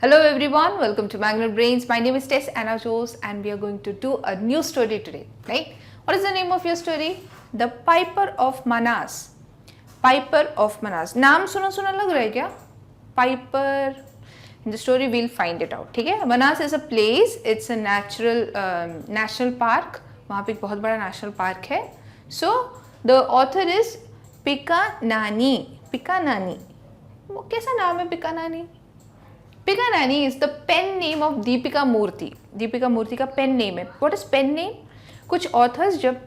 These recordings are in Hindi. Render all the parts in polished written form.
Hello everyone, welcome to Magnet Brains. My name is Tess Anna Jose and we are going to do a new story today, right? What is the name of your story? The Piper of Manas. Piper of Manas. नाम सुना सुना लग रहा है क्या? Piper. In the story we'll find it out, ठीक है? Manas is a place. It's a national park. वहाँ पे एक बहुत बड़ा national park है. So the author is Pika Nani. Pika Nani. वो कैसा नाम है Pika Nani? Pika Nani is the pen name of Deepika Murthy. Deepika Murthy का पेन नेम है. What is pen name? कुछ ऑथर्स जब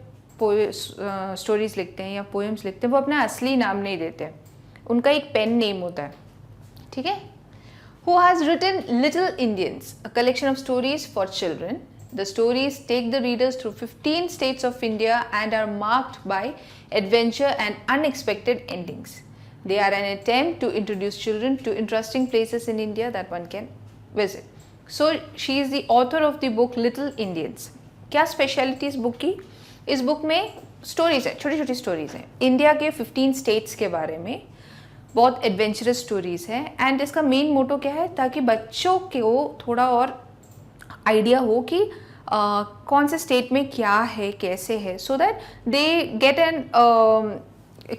स्टोरीज लिखते हैं या पोएम्स लिखते हैं वो अपना असली नाम नहीं देते, उनका एक पेन नेम होता है, ठीक है. Who has written Little Indians, a collection of stories for children. The stories take the readers through 15 states of India and are marked by adventure and unexpected endings. They are an attempt to introduce children to interesting places in India that one can visit. So she is the author of the book Little Indians. क्या स्पेशलिटी इस बुक की? इस बुक में स्टोरीज है, छोटी छोटी स्टोरीज हैं इंडिया के 15 स्टेट्स के बारे में. बहुत एडवेंचरस स्टोरीज हैं एंड इसका मेन मोटो क्या है, ताकि बच्चों को थोड़ा और आइडिया हो कि कौन से स्टेट में क्या है, कैसे है, so that they get an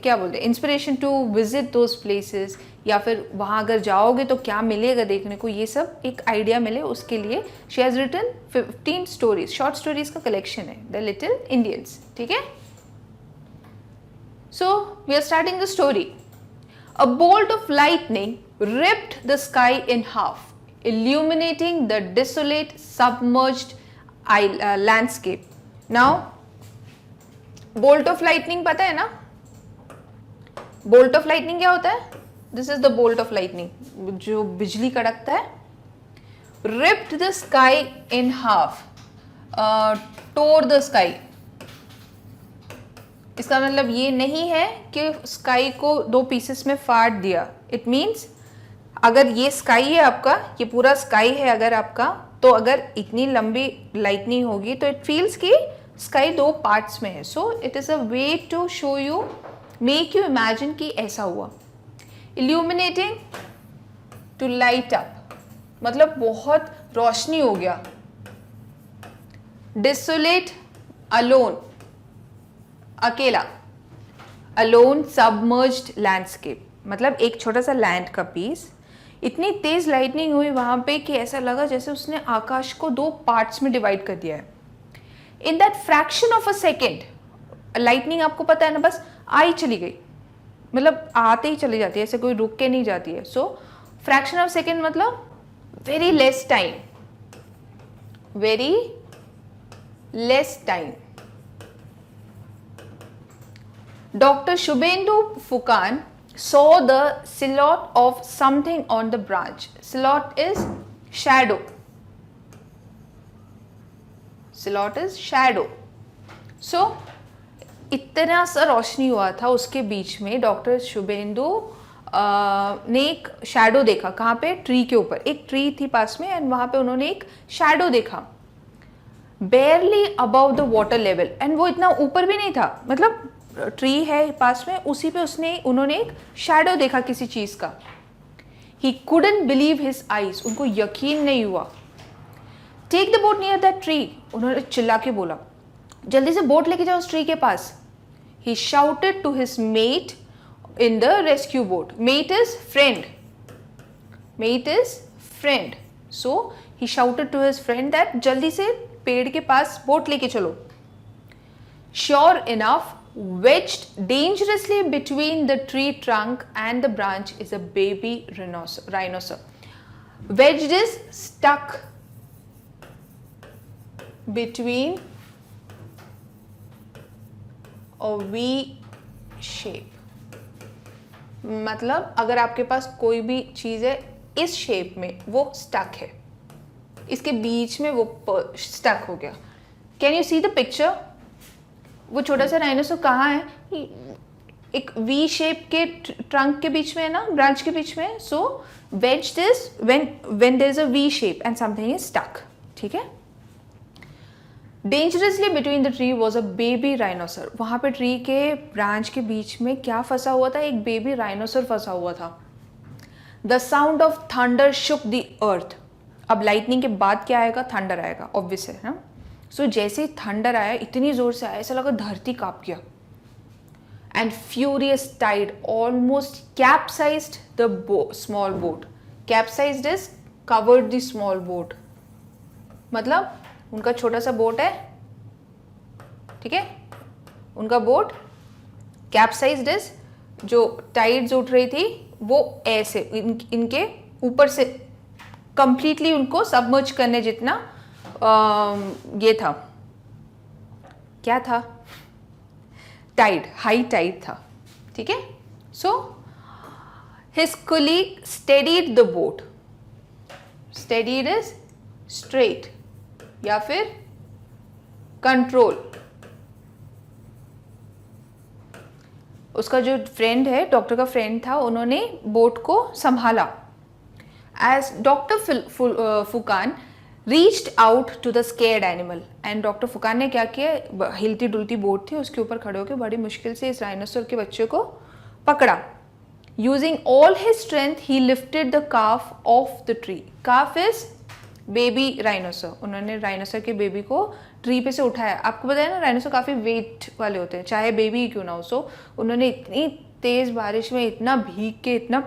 क्या बोलते हैं inspiration to visit those places, या फिर वहाँ अगर जाओगे तो क्या मिलेगा देखने को, ये सब एक आइडिया मिले उसके लिए. She has written 15 stories, short stories का कलेक्शन है द लिटिल इंडियंस, ठीक है. So we are starting the story. A bolt of lightning ripped the sky in half, illuminating the desolate submerged landscape. Now bolt of lightning पता है ना? बोल्ट ऑफ लाइटनिंग क्या होता है? This is the bolt of lightning, जो बिजली कड़कता है. Ripped the sky in half, tour the sky. इसका मतलब ये नहीं है कि स्काई को दो पीसेस में फाड़ दिया. इट मीन्स अगर ये स्काई है आपका, ये पूरा स्काई है अगर आपका, तो अगर इतनी लंबी लाइटनिंग होगी तो इट फील्स कि स्काई दो पार्ट्स में है. So it is a way to show you, make you imagine कि ऐसा हुआ. इल्यूमिनेटिंग, टू लाइट अप, मतलब बहुत रोशनी हो गया. डिसोलेट, अलोन, अकेला. अलोन, सबमर्ज्ड लैंडस्केप, मतलब एक छोटा सा लैंड का पीस. इतनी तेज लाइटनिंग हुई वहां पे कि ऐसा लगा जैसे उसने आकाश को दो पार्ट्स में डिवाइड कर दिया है. In that fraction of a second, lightning आपको पता है ना, बस आई चली गई, मतलब आते ही चली जाती है, ऐसे कोई रुक के नहीं जाती है. सो फ्रैक्शन ऑफ सेकेंड मतलब very less time, very less time. Doctor Shubhendu Phukan saw the silhouette of something on the branch. Silhouette is shadow. Silhouette is shadow. So इतना सा रोशनी हुआ था उसके बीच में. डॉक्टर शुभेंदु ने एक शैडो देखा. कहाँ पे? ट्री के ऊपर. एक ट्री थी पास में एंड वहाँ पे उन्होंने एक शैडो देखा. बेयरली above the water level, and वो इतना ऊपर भी नहीं था, मतलब ट्री है पास में, उसी पे उन्होंने एक शैडो देखा किसी चीज़ का. ही couldn't believe his eyes, उनको यकीन नहीं हुआ. Take the boat near that tree, उन्होंने चिल्ला के बोला, जल्दी से बोट लेके जाओ उस ट्री के पास. He shouted to his mate in the rescue boat. Mate is friend. Mate is friend. So he shouted to his friend that जल्दी से पेड़ के पास बोट लेके चलो. Sure enough, wedged dangerously between the tree trunk and the branch is a baby rhinoceros. Wedged is stuck between a V shape. मतलब अगर आपके पास कोई भी चीज़ है इस शेप में, वो स्टक है, इसके बीच में वो स्टक हो गया. Can you see the picture? वो छोटा सा डायनासोर कहाँ है? एक वी शेप के ट्रंक के बीच में है ना, ब्रांच के बीच में. So wedged is when there is a V shape and something is stuck, ठीक है. Dangerously between the tree was a baby rhinoceros. वहाँ पे ट्री के ब्रांच के बीच में क्या फंसा हुआ था? एक बेबी राइनोसर फंसा हुआ था. The sound of thunder shook the earth. अब लाइटनिंग के बाद क्या आएगा? थंडर आएगा, ऑब्वियस है ना. सो जैसे ही थंडर आया, इतनी जोर से आया, ऐसा लगा धरती कांप गया. And furious tide almost capsized the small boat. Capsized is covered the small boat. मतलब उनका छोटा सा बोट है, ठीक है, उनका बोट कैप्साइज्ड इज, जो टाइड्स उठ रही थी वो ऐसे इनके ऊपर से कंप्लीटली उनको सबमर्ज करने जितना ये था. क्या था? टाइड, हाई टाइड था. ठीक है. So his colleague steadied the boat. Steadied is straight या फिर कंट्रोल. उसका जो फ्रेंड है, डॉक्टर का फ्रेंड था, उन्होंने बोट को संभाला. As doctor Phukan reached out to the scared animal. And doctor Phukan ने क्या किया? हिलती डुलती बोट थी, उसके ऊपर खड़े होकर बड़ी मुश्किल से इस राइनोसर के बच्चे को पकड़ा. Using all his strength he lifted the calf off the tree. Calf is baby rhinoceros. उन्होंने राइनोसर के बेबी को ट्री पे से उठाया. आपको पता है ना, राइनोसर काफ़ी वेट वाले होते हैं, चाहे बेबी क्यों ना हो. सो उन्होंने इतनी तेज़ बारिश में, इतना भीग के, इतना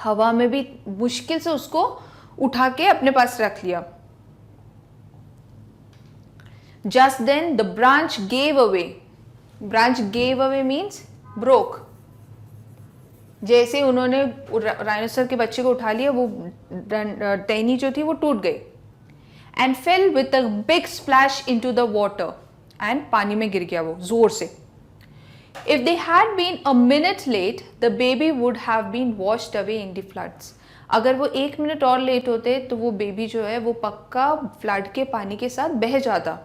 हवा में भी मुश्किल से उसको उठा के अपने पास रख लिया. Just then the branch gave away. Branch gave away means broke. जैसे उन्होंने राइनोसर के बच्चे को उठा लिया, वो टहनी जो थी वो टूट गई. And fell with a big splash into the water. And पानी में गिर गया वो जोर से. If they had been a minute late the baby would have been washed away in the floods. अगर वो 1 मिनट और लेट होते तो वो बेबी जो है वो पक्का फ्लड के पानी के साथ बह जाता.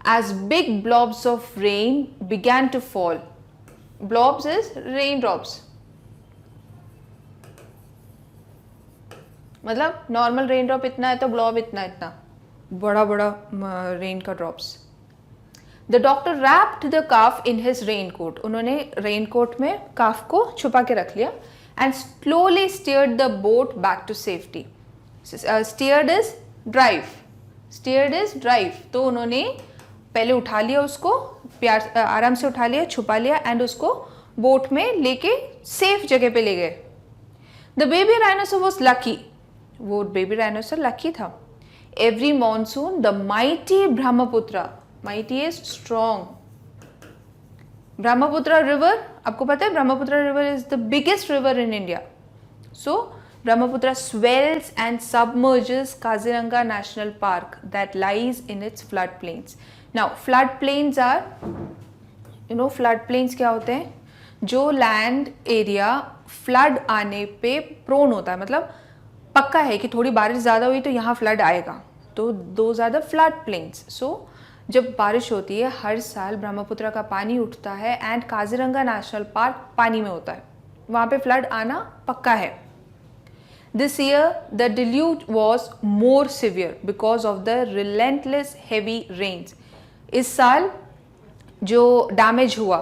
As big blobs of rain began to fall. Blobs is rain drops. मतलब नॉर्मल रेन ड्रॉप इतना है तो ब्लॉब इतना इतना बड़ा बड़ा रेन का drops. The doctor wrapped the calf in his raincoat. उन्होंने रेन कोट में काफ को छुपा के रख लिया. And slowly steered the boat back to safety. Steered is drive. Steered is drive. तो उन्होंने पहले उठा लिया, उसको प्यार आराम से उठा लिया, छुपा लिया, एंड उसको बोट में लेके सेफ जगह पे ले गए. The baby rhinoceros was lucky. वो बेबी राइनोसर लकी था. Every monsoon the mighty Brahmaputra. Mighty is strong. Brahmaputra river, आपको पता है Brahmaputra river is the biggest river in India. So Brahmaputra swells and submerges Kaziranga National Park that lies in its floodplains. Now floodplains are, you know, floodplains क्या होते हैं? जो लैंड एरिया फ्लड आने पे प्रोन होता है, मतलब पक्का है कि थोड़ी बारिश ज़्यादा हुई तो यहाँ फ्लड आएगा, तो those are the flood plains. So जब बारिश होती है हर साल ब्रह्मपुत्र का पानी उठता है एंड काजीरंगा नेशनल पार्क पानी में होता है, वहाँ पे फ्लड आना पक्का है. This year the deluge was more severe because of the relentless heavy rains. इस साल जो डैमेज हुआ,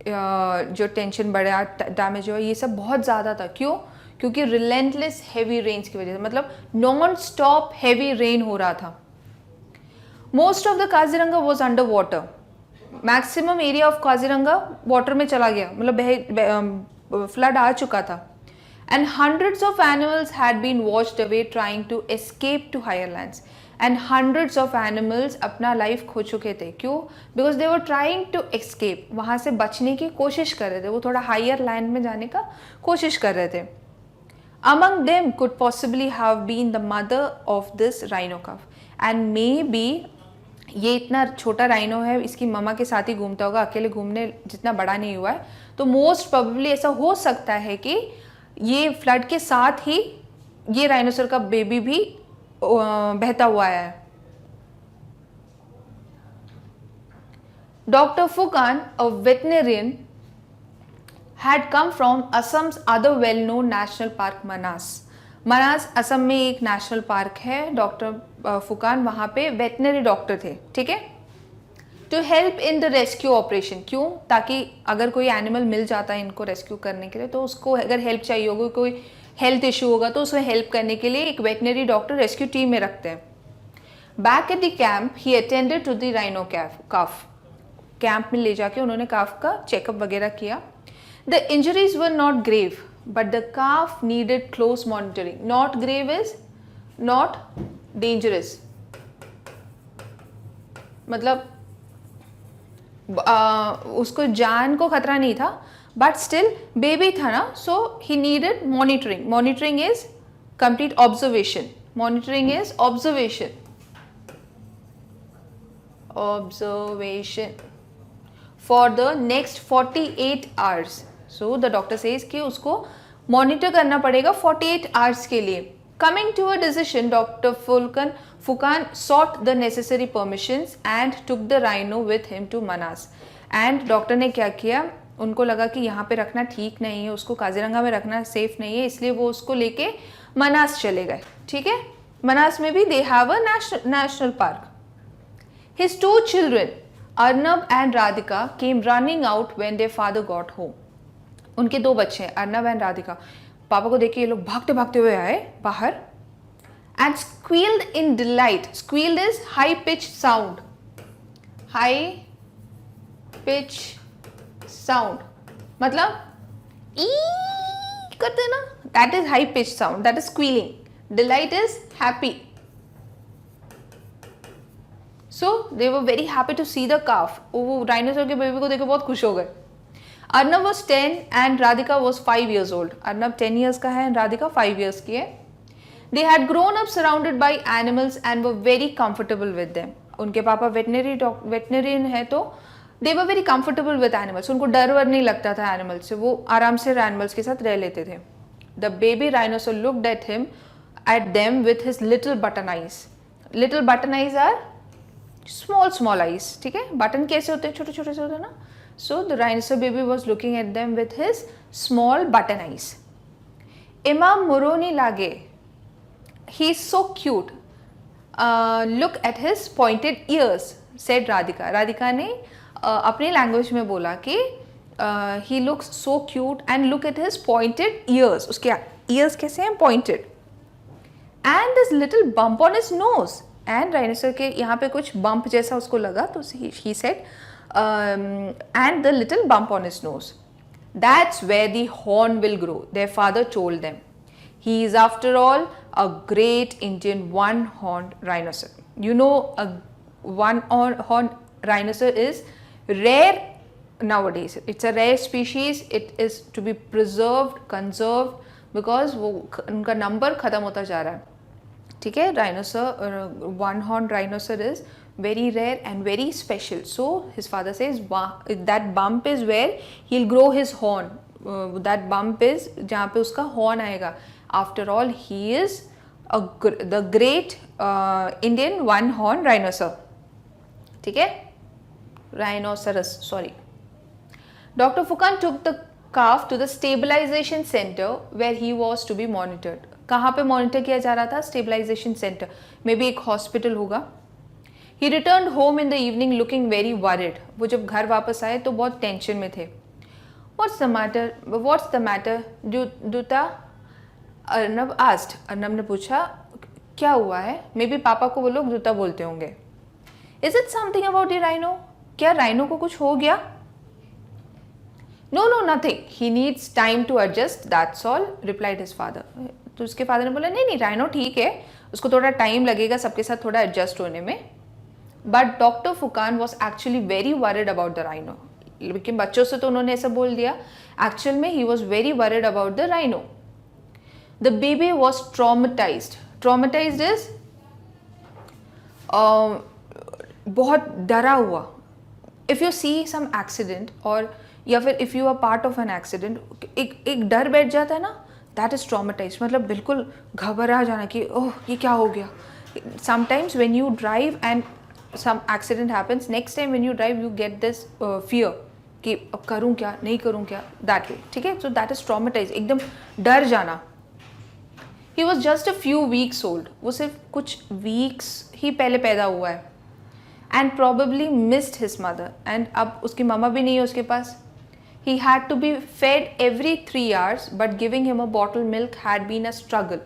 जो टेंशन बढ़ा, डैमेज हुआ, ये सब बहुत ज़्यादा था. क्यों? क्योंकि रिलेंटलेस हैवी रेन्स की वजह से, मतलब नॉन स्टॉप हैवी रेन हो रहा था. Most of the Kaziranga was under water. Maximum area of Kaziranga water में चला गया, मतलब फ्लड आ चुका था. And hundreds of animals had been washed away trying to escape to higher lands. And hundreds of animals अपना लाइफ खो चुके थे. क्यों? Because they were trying to escape. वहाँ से बचने की कोशिश कर रहे थे, वो थोड़ा हायर लैंड में जाने का कोशिश कर रहे थे. Among them could possibly have been the mother of this rhino calf. And maybe ये इतना छोटा राइनो है, इसकी ममा के साथ ही घूमता होगा, अकेले घूमने जितना बड़ा नहीं हुआ है. तो मोस्ट प्रोबेबली ऐसा हो सकता है कि ये फ्लड के साथ ही ये राइनोसर का बेबी भी बहता हुआ आया है. Doctor Phukan, a veterinarian, had come from Assam's other well-known national park, Manas. Manas Assam में एक नेशनल पार्क है. डॉक्टर फुकान वहाँ पे वेटनरी डॉक्टर थे, ठीक है, to help in the rescue operation. क्यों? ताकि अगर कोई एनिमल मिल जाता है इनको रेस्क्यू करने के लिए, तो उसको अगर हेल्प चाहिए होगी, कोई हेल्थ इशू होगा तो उसमें हेल्प करने के लिए एक वेटनरी डॉक्टर रेस्क्यू टीम में रखते हैं. Back at the camp he attended to the rhino calf. Camp में ले जाके उन्होंने काफ का चेकअप वगैरह किया. The injuries were not grave but the calf needed close monitoring. Not grave is not dangerous, मतलब उसको जान को खतरा नहीं था, बट स्टिल बेबी था ना, so he needed monitoring. Monitoring is complete observation. Monitoring is observation. Observation for the next 48 hours. So the doctor says कि उसको मॉनिटर करना पड़ेगा 48 आवर्स के लिए. Coming to a decision, Dr. Fukan sought the necessary permissions and took the rhino with him to Manas. And doctor ने क्या किया, उनको लगा कि यहाँ पे रखना ठीक नहीं है, उसको काजीरंगा में रखना सेफ नहीं है, इसलिए वो उसको लेके मनास चले गए. ठीक है, मनास में भी दे have a national park. His 2 children, Arnab and Radhika, came running out when their father got home. उनके 2 बच्चे हैं, अर्नब एंड राधिका. पापा को देख के ये लोग भागते भागते हुए आए बाहर. And squealed in delight. Squealed is high pitch sound. High pitch sound मतलब ई करते ना, that is high pitch sound, that is squealing. Delight is happy. So they were very happy to see the calf. वो डायनासोर के बेबी को देख के बहुत खुश हो गए. Arnab was 10 and Radhika was 5 years old. Arnab 10 years का है and Radhika 5 years की है. They had grown up surrounded by animals and were very comfortable with them. उनके पापा वेटनरियन है तो they were very comfortable with animals. उनको डर वर नहीं लगता था एनिमल्स से, वो आराम से एनिमल्स के साथ रह लेते थे. The baby rhinoceros looked at them with his little button eyes. Little button eyes are small eyes. ठीक है, बटन कैसे होते हैं, छोटे छोटे से होते हैं ना. So the rhinoceros baby was looking at them with his small button eyes. Imam Moroni Lage, he's so cute. Look at his pointed ears, said Radhika. Radhika ने अपनी लैंग्वेज में बोला कि he looks so cute and look at his pointed ears. उसके ears कैसे हैं, pointed. And this little bump on his nose. And rhinoceros के यहाँ पे कुछ bump जैसा उसको लगा तो he said and the little bump on his nose. That's where the horn will grow, their father told them. He is after all a great Indian one-horned rhinoceros. You know, a one-horned rhinoceros is rare nowadays. It's a rare species. It is to be preserved, conserved because वो उनका नंबर खत्म होता जा रहा है. ठीक है, rhinoceros, one-horned rhinoceros is very rare and very special. So his father says that bump is where he'll grow his horn. That bump is जहाँ पे उसका horn आएगा. After all, he is the great Indian one-horned rhinoceros. ठीक है, rhinoceros. Sorry. Dr. Fukan took the calf to the stabilization center where he was to be monitored. कहाँ पे मॉनिटर किया जा रहा था? स्टेबलाइजेशन सेंटर, मे बी एक हॉस्पिटल होगा. He returned home in the evening looking very worried. वो जब घर वापस आए तो बहुत टेंशन में थे. What's the matter? Duta? Arnab asked. Arnab ने पूछा क्या हुआ है. मे बी पापा को वो लोग दूता बोलते होंगे. Is it something about the rhino? क्या राइनो को कुछ हो गया? No, nothing. He needs time to adjust. That's all, replied his father. तो उसके फादर ने बोला नहीं राइनो ठीक है, उसको थोड़ा टाइम लगेगा सबके साथ थोड़ा एडजस्ट होने में. But doctor Phukan was actually very worried about the rhino. लेकिन बच्चों से तो उन्होंने ऐसा बोल दिया, एक्चुअल में he was very worried about the rhino. The baby was traumatised. Traumatised is बहुत डरा हुआ. If you see some accident और या फिर if you are part of an accident, एक डर बैठ जाता है ना, दैट इज़ ट्रॉमेटाइज. मतलब बिल्कुल घबरा जाना कि ओह ये क्या हो गया. Sometimes when you drive and some accident happens, next time when you drive you get this fear कि अब करूँ क्या नहीं करूँ क्या, दैट वे. ठीक है, सो दैट इज़ ट्रॉमेटाइज, एकदम डर जाना. He was just a few weeks old. वो सिर्फ कुछ वीक्स ही पहले पैदा हुआ है. And probably missed his mother. And अब उसकी ममा भी नहीं है उसके पास. He had to be fed every 3 hours, but giving him a bottled milk had been a struggle.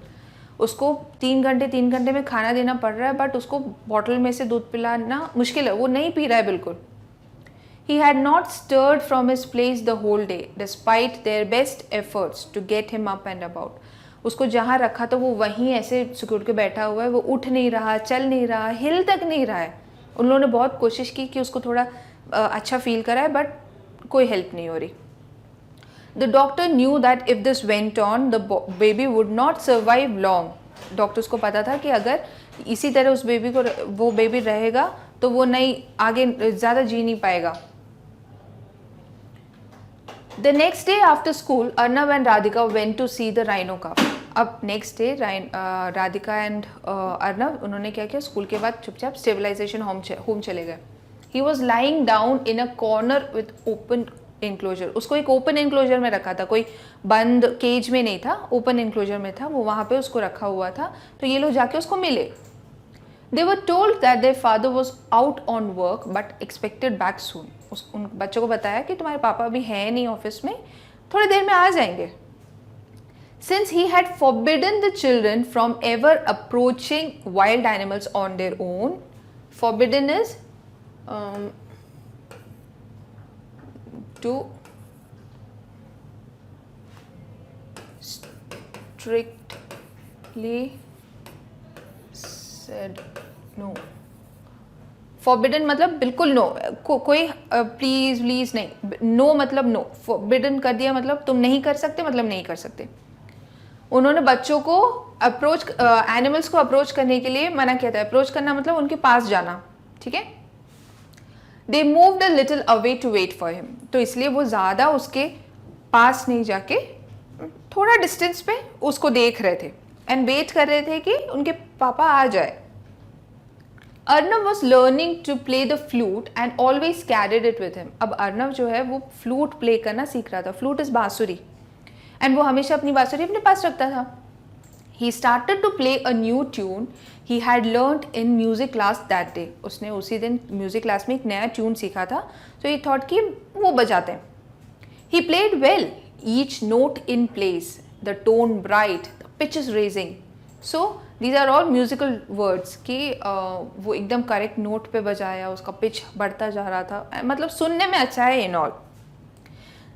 उसको 3 घंटे में खाना देना पड़ रहा है, बट उसको बॉटल में से दूध पिलाना मुश्किल है, वो नहीं पी रहा है बिल्कुल. He had not stirred from his place the whole day, despite their best efforts to get him up and about. उसको जहाँ रखा तो वो वहीं ऐसे सिकुड़ के बैठा हुआ है, वो उठ नहीं रहा, चल नहीं रहा, हिल तक नहीं रहा है. उन लोगों ने बहुत कोशिश की कि उसको थोड़ा अच्छा फील कराए, बट कोई हेल्प नहीं हो रही. The doctor knew that if this went on, the baby would not survive long. Doctors को पता था कि अगर इसी तरह उस बेबी को वो बेबी रहेगा तो वो नहीं आगे ज़्यादा जी नहीं पाएगा. The next day after school, Arnav and Radhika went to see the rhino calf. अब next day Radhika and Arnav उन्होंने क्या किया, स्कूल के बाद चुपचाप स्टेबलाइजेशन होम चले गए. He was lying down in a corner with open enclosure. उसको एक ओपन इंक्लोजर में रखा था, कोई बंद केज में नहीं था, ओपन इंक्लोजर में था, वो वहाँ पे उसको रखा हुआ था. तो ये लोग जाके उसको मिले. They were told that their father was out on work but expected back soon. उन बच्चों को बताया कि तुम्हारे पापा अभी हैं नहीं ऑफिस में, थोड़ी देर में आ जाएंगे. Since he had forbidden the children from ever approaching wild animals on their own, forbidden is to strictly said no. Forbidden मतलब बिल्कुल नो, कोई प्लीज प्लीज नहीं. नो मतलब नो. forbidden कर दिया मतलब तुम नहीं कर सकते, मतलब नहीं कर सकते. उन्होंने बच्चों को अप्रोच एनिमल्स को अप्रोच करने के लिए मना किया था. अप्रोच करना मतलब उनके पास जाना, ठीक है. They moved a little away to wait for him. तो इसलिए वो ज़्यादा उसके पास नहीं जाके थोड़ा डिस्टेंस पे उसको देख रहे थे एंड वेट कर रहे थे कि उनके पापा आ जाए. Arnav was learning to play the flute and always carried it with him. अब अर्नव जो है वो फ्लूट प्ले करना सीख रहा था. फ्लूट इज बांसुरी, एंड वो हमेशा अपनी बांसुरी अपने पास रखता था. He started to play a new tune he had learned in music class that day. उसने उसी दिन म्यूजिक क्लास में एक नया ट्यून सीखा था, तो ही थॉट कि वो बजाते हैं. He played well, each note in place, the tone bright, the pitch is raising. So these are all musical words कि वो एकदम करेक्ट नोट पे बजाया, उसका पिच बढ़ता जा रहा था, मतलब सुनने में अच्छा है in all.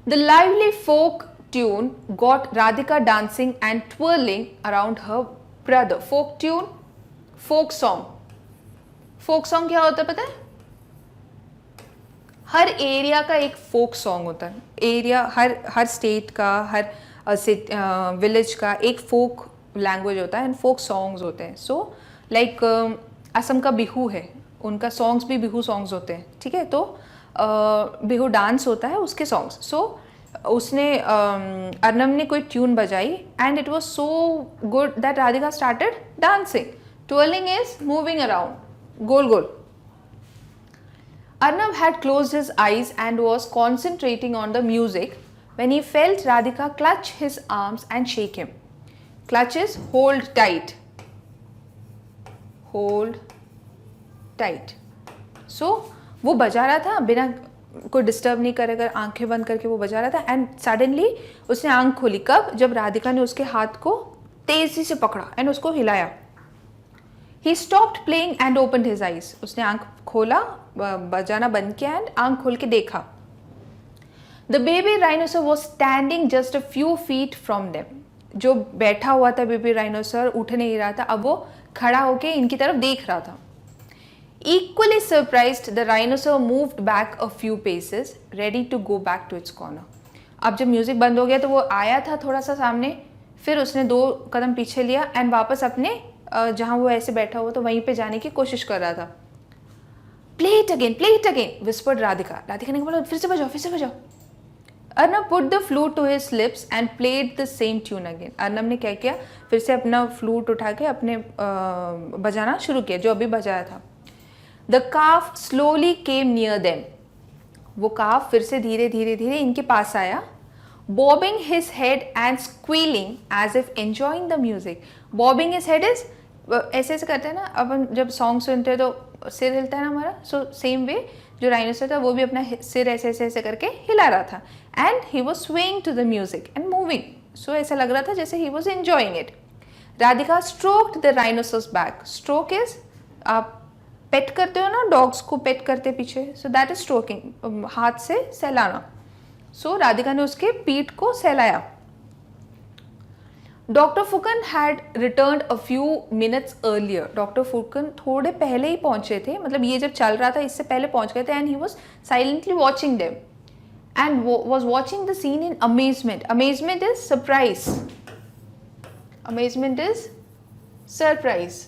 The lively folk tune got Radhika dancing and twirling around her brother. Folk tune, folk song. Folk song क्या होता है पता है? हर एरिया का एक फोक सॉन्ग होता है. एरिया हर स्टेट का, हर विलेज का एक फोक लैंग्वेज होता है एंड फोक सॉन्ग्स होते हैं. सो लाइक असम का बिहू है, उनका सॉन्ग्स भी बिहू सॉन्ग्स होते हैं, ठीक है. तो बिहू डांस होता है, उसके सॉन्ग्स. सो उसने अर्नव ने कोई ट्यून बजाई and it was so good that Radhika started dancing. Twirling is moving around, गोल गोल. Arnav had closed his eyes and was concentrating on the music when he felt Radhika clutch his arms and shake him. Clutch is hold tight. Hold tight. So वो बजा रहा था बिना कोई डिस्टर्ब नहीं करे, अगर आंखें बंद करके वो बजा रहा था. एंड सडनली उसने आंख खोली. कब? जब राधिका ने उसके हाथ को तेजी से पकड़ा एंड उसको हिलाया. He stopped playing and opened his eyes. उसने आंख खोला, बजाना बंद किया एंड आंख खोल के देखा. The baby rhinoceros was standing just a few feet from them. जो बैठा हुआ था बेबी राइनोसर उठ नहीं रहा था, अब वो खड़ा होके इनकी तरफ देख रहा था. Equally surprised, the rhinoceros moved back a few paces, ready to go back to its corner. अब जब म्यूजिक बंद हो गया तो वो आया था थोड़ा सा सामने, फिर उसने 2 कदम पीछे लिया एंड वापस अपने जहाँ वो ऐसे बैठा हुआ तो वहीं पे जाने की कोशिश कर रहा था. Play it again whispered Radhika. Radhika ने बोला फिर से बजाओ. Arnav put the flute to his lips and played the same tune again. Arnav ने क्या किया, फिर से अपना फ्लूट उठा के अपने बजाना शुरू किया जो अभी बजाया था. The calf slowly came near them. वो काफ फिर से धीरे धीरे इनके पास आया. Bobbing his head and squealing as if enjoying the music. Bobbing his head is ऐसे करते हैं ना, अब जब सॉन्ग सुनते हैं तो सिर हिलता है ना हमारा. सो सेम वे जो राइनोसर था वो भी अपना सिर ऐसे ऐसे ऐसे करके हिला रहा था and he was swing to the music and moving. So ऐसा लग रहा था जैसे he was enjoying it. Radhika stroked the rhinoceros's back. Stroke is आप पेट करते हो ना, डॉग्स को पेट करते पीछे, सो दैट इज स्ट्रोकिंग, हाथ से सहलाना. सो राधिका ने उसके पीठ को सहलाया. Doctor Phukan had returned a few minutes earlier. Doctor Phukan थोड़े पहले ही पहुंचे थे, मतलब ये जब चल रहा था इससे पहले पहुंच गए थे. And he was silently watching them and was watching the scene in amazement. Amazement is surprise. Amazement is surprise.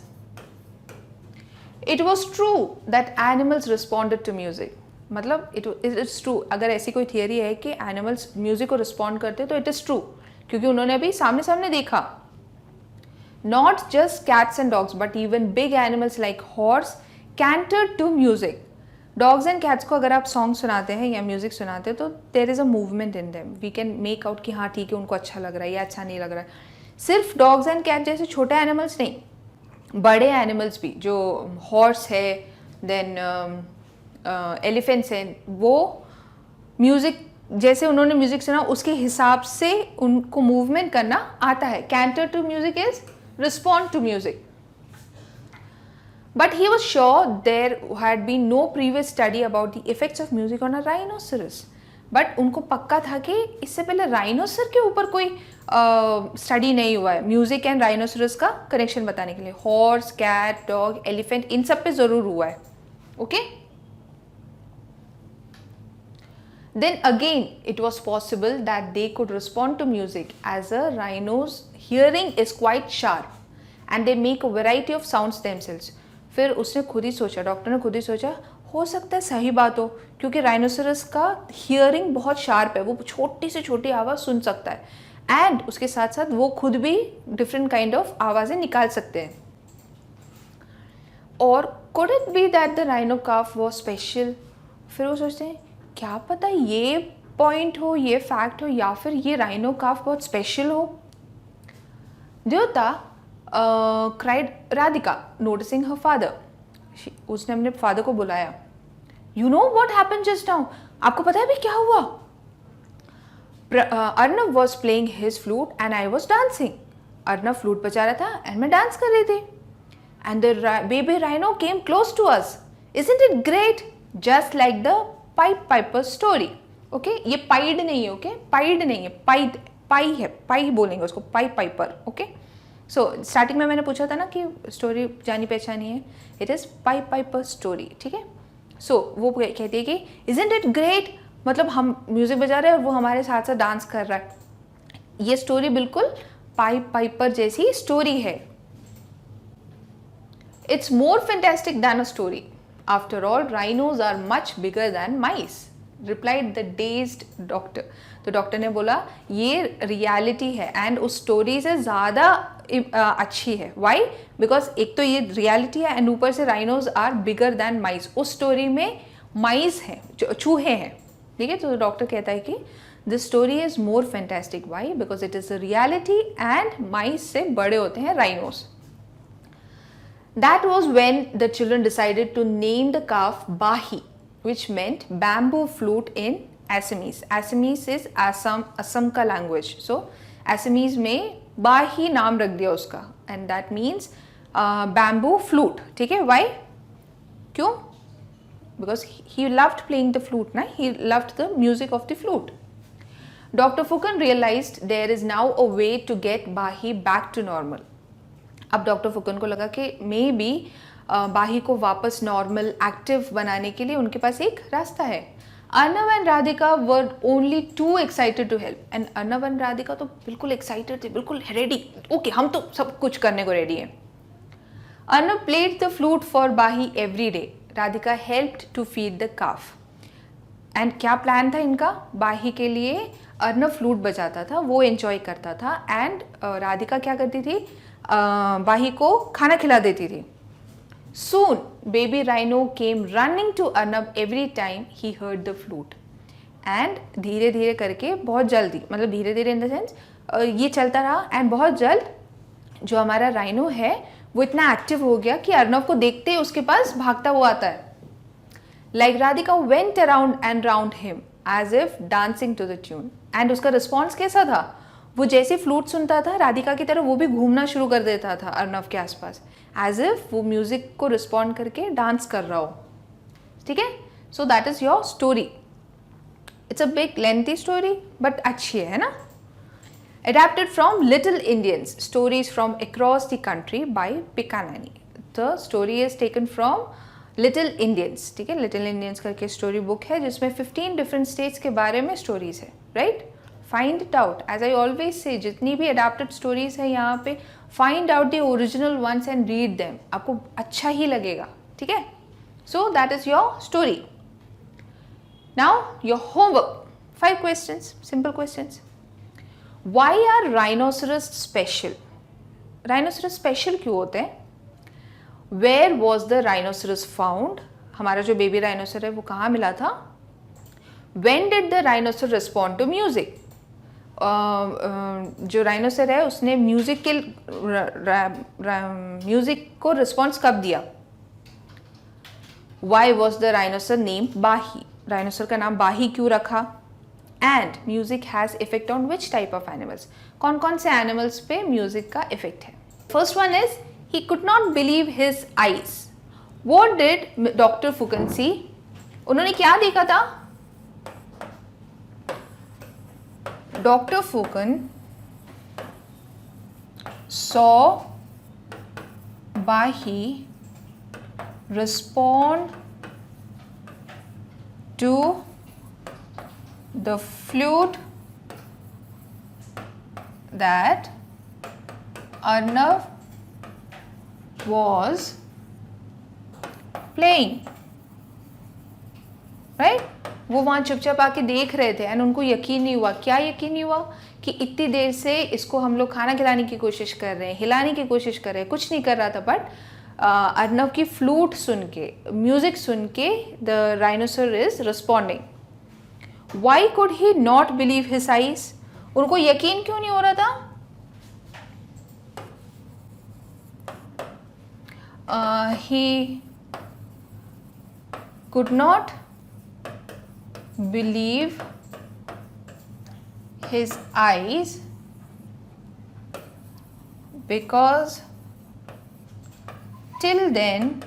It was true that animals responded to music. मतलब इट इज ट्रू. अगर ऐसी कोई थियरी है कि एनिमल्स म्यूजिक को रिस्पॉन्ड करते तो इट इज ट्रू, क्योंकि उन्होंने अभी सामने सामने देखा. Not just cats and dogs but even big animals like horse cantered to music. Dogs and cats को अगर आप सॉन्ग सुनाते हैं या म्यूजिक सुनाते हैं तो there is a movement in them. We can make out कि हाँ ठीक है उनको अच्छा लग रहा है या अच्छा नहीं लग रहा है. सिर्फ डॉग्स एंड कैट जैसे छोटे एनिमल्स नहीं, बड़े एनिमल्स भी, जो हॉर्स है, देन एलिफेंट्स हैं, वो म्यूजिक जैसे उन्होंने म्यूजिक सुना उसके हिसाब से उनको मूवमेंट करना आता है. Canter to music is respond to music. But he was sure there had been no previous study about the effects of music on a rhinoceros. But उनको पक्का था कि इससे पहले राइनोसर के ऊपर कोई स्टडी नहीं हुआ है म्यूजिक एंड राइनोसरस का कनेक्शन बताने के लिए. हॉर्स, कैट, डॉग, एलिफेंट, इन सब पे जरूर हुआ है. Okay. Then again, it was possible that they could respond to music as a rhino's hearing is quite sharp and they make a variety of sounds themselves. फिर उसने खुद ही सोचा, डॉक्टर ने खुद ही सोचा, हो सकता है सही बात हो, क्योंकि राइनोसरस का हियरिंग बहुत शार्प है, वो छोटी से छोटी आवाज़ सुन सकता है एंड उसके साथ साथ वो खुद भी डिफरेंट काइंड ऑफ आवाज़ें निकाल सकते हैं. और could it be that the rhino calf was special? फिर वो सोचते हैं क्या पता ये पॉइंट हो, ये फैक्ट हो, या फिर ये राइनो काफ बहुत स्पेशल हो. देवता cried Radhika noticing her father. उसने अपने फादर को बुलाया. You know what happened just now. आपको पता है अभी क्या हुआ? Arnab was playing his flute and I was dancing. Arnab flute बजा रहा था एंड मैं डांस कर रही थी. And the baby rhino came close to us. Isn't it great? Just like the pipe piper story. Okay, ये पाइड नहीं है. ओके, पाइड नहीं है, पाइड, पाई है, पाई बोलेंगे उसको, pipe Piper. Okay. So starting में मैंने पूछा था ना कि स्टोरी जानी पहचानी है, it is pipe piper story. ठीक है. सो वो कहती है कि इजंट इट ग्रेट, मतलब हम म्यूजिक बजा रहे हैं और वो हमारे साथ साथ डांस कर रहा है. ये स्टोरी बिल्कुल पाइप पाइपर जैसी स्टोरी है. It's more fantastic then a story. After all, rhinos are much bigger than mice, replied the dazed doctor. तो डॉक्टर ने बोला ये रियलिटी है एंड उस स्टोरी से ज़्यादा अच्छी है. वाई? बिकॉज एक तो ये रियलिटी है एंड ऊपर से राइनोज आर बिगर दैन माइस. उस स्टोरी में माइस हैं, चूहे हैं. ठीक है. तो डॉक्टर कहता है कि this story is more fantastic. Why? Because it is a reality and mice से बड़े होते हैं rhinos. That was when the children decided to name the calf Bahi, which meant bamboo flute in Assamese. Assamese is Assam का language. So Assamese में Bahi नाम रख दिया उसका and that means bamboo flute. ठीक है. Why? क्यों? Because he loved playing the flute, ना? He loved the music of the flute. Dr. Fukan realized there is now a way to get Bahi back to normal. अब डॉक्टर फुकन को लगा कि मे बी बाही को वापस नॉर्मल एक्टिव बनाने के लिए उनके पास एक रास्ता है. Arnab and Radhika were only too excited to help. And Arnab and Radhika तो बिल्कुल एक्साइटेड थे, बिल्कुल रेडी. ओके, हम तो सब कुछ करने को रेडी हैं. Arnab played the flute for Bahi every day. Radhika helped to feed the calf. And क्या प्लान था इनका? बाही के लिए अर्नब फ्लूट बजाता था, वो एंजॉय करता था एंड राधिका क्या करती थी? बाही को खाना खिला देती थी. Soon, baby rhino came running to Arnab every time he heard the flute. And धीरे धीरे करके बहुत जल्दी, मतलब धीरे धीरे इन द सेंस ये चलता रहा एंड बहुत जल्द जो हमारा राइनो है वो इतना एक्टिव हो गया कि अर्नब को देखते ही उसके पास भागता हुआ आता है. Like Radhika went around and round him as if dancing to the tune. And उसका रिस्पॉन्स कैसा था? वो जैसे फ्लूट सुनता था राधिका की तरह वो भी घूमना शुरू कर देता था अर्णव के आसपास, एज इफ वो म्यूजिक को रिस्पॉन्ड करके डांस कर रहा हो. ठीक है, so that is your story. It's a big lengthy story but अच्छी है ना. Adapted from Little Indians, Stories from Across the Country by Pikanani. The story is taken from Little Indians. ठीक है, Little Indians करके स्टोरी बुक है जिसमें 15 डिफरेंट स्टेट्स के बारे में स्टोरीज है. Right, find it out. As I always say, जितनी भी अडेप्टेड स्टोरीज है यहाँ पे, find out the original ones and read them. आपको अच्छा ही लगेगा. ठीक है, so that is your story. Now your homework, 5 questions, simple questions. Why are rhinoceros special? Rhinoceros special क्यों होते हैं? Where was the rhinoceros found? हमारा जो बेबी राइनोसर है वो कहाँ मिला था? When did the rhinoceros respond to music? जो राइनोसर है उसने म्यूजिक को रिस्पॉन्स कब दिया? Why was the rhinoceros named बाही? राइनोसर का नाम बाही क्यों रखा? And music has effect on which type of animals? कौन कौन से animals पे music का effect है? First one is he could not believe his eyes. What did Dr. Fukan see? उन्होंने क्या देखा था? Dr. Fukan saw Bahi respond to the flute that Arnav was playing. Right? वो वहाँ चुपचाप आके देख रहे थे एंड उनको यकीन नहीं हुआ. क्या यकीन नहीं हुआ? कि इतनी देर से इसको हम लोग खाना खिलाने की कोशिश कर रहे हैं, हिलाने की कोशिश कर रहे हैं, कुछ नहीं कर रहा था, बट अर्नव की फ्लूट सुन के, म्यूजिक सुन के the rhinoceros is responding. Why could he not believe his eyes? उनको यकीन क्यों नहीं हो रहा था? He could not believe his eyes because till then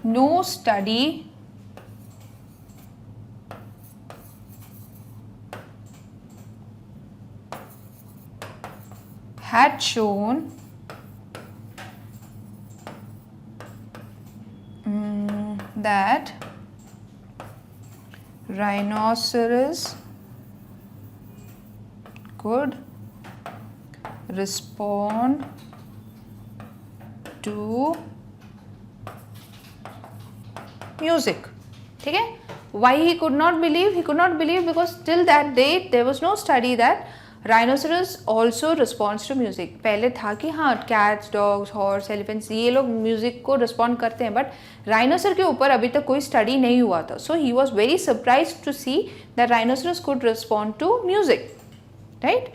no study had shown that rhinoceros could respond to music. ठीक है? Why he could not believe? He could not believe because till that date there was no study that rhinoceros also responds to music. पहले था कि हाँ cats, dogs, horse, elephants ये लोग म्यूजिक को रिस्पॉन्ड करते हैं, बट राइनोसर के ऊपर अभी तक कोई स्टडी नहीं हुआ था. So he was very surprised to see that rhinoceros could respond to music. Right?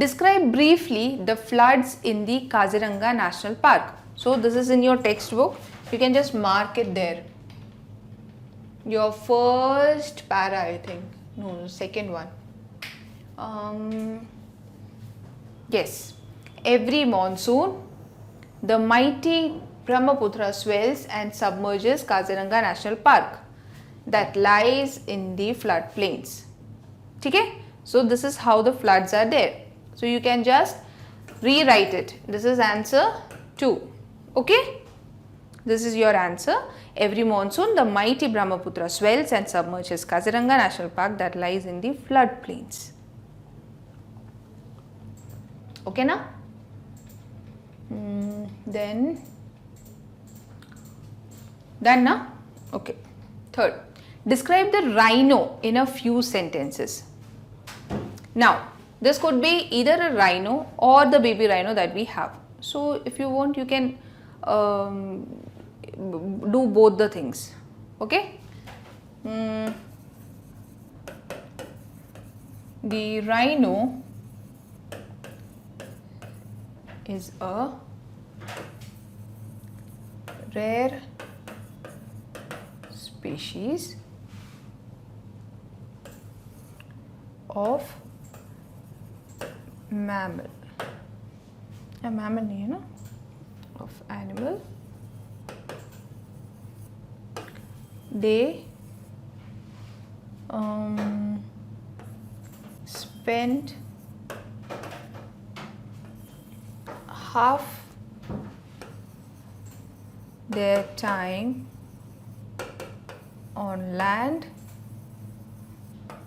Describe briefly the floods in the Kaziranga National Park. So this is in your textbook. You can just mark it there. Your first para, I think. No, second one. Yes. Every monsoon, the mighty Brahmaputra swells and submerges Kaziranga National Park that lies in the floodplains. Okay? So this is how the floods are there. So you can just rewrite it. This is answer 2. Okay? This is your answer. Every monsoon, the mighty Brahmaputra swells and submerges Kaziranga National Park that lies in the floodplains. Okay, na? Then na? Okay. Third, describe the rhino in a few sentences. Now, this could be either a rhino or the baby rhino that we have. So, if you want, you can do both the things. Okay? The rhino is a rare species of mammal, या mammal नहीं है ना, of animal, they spend half their time on land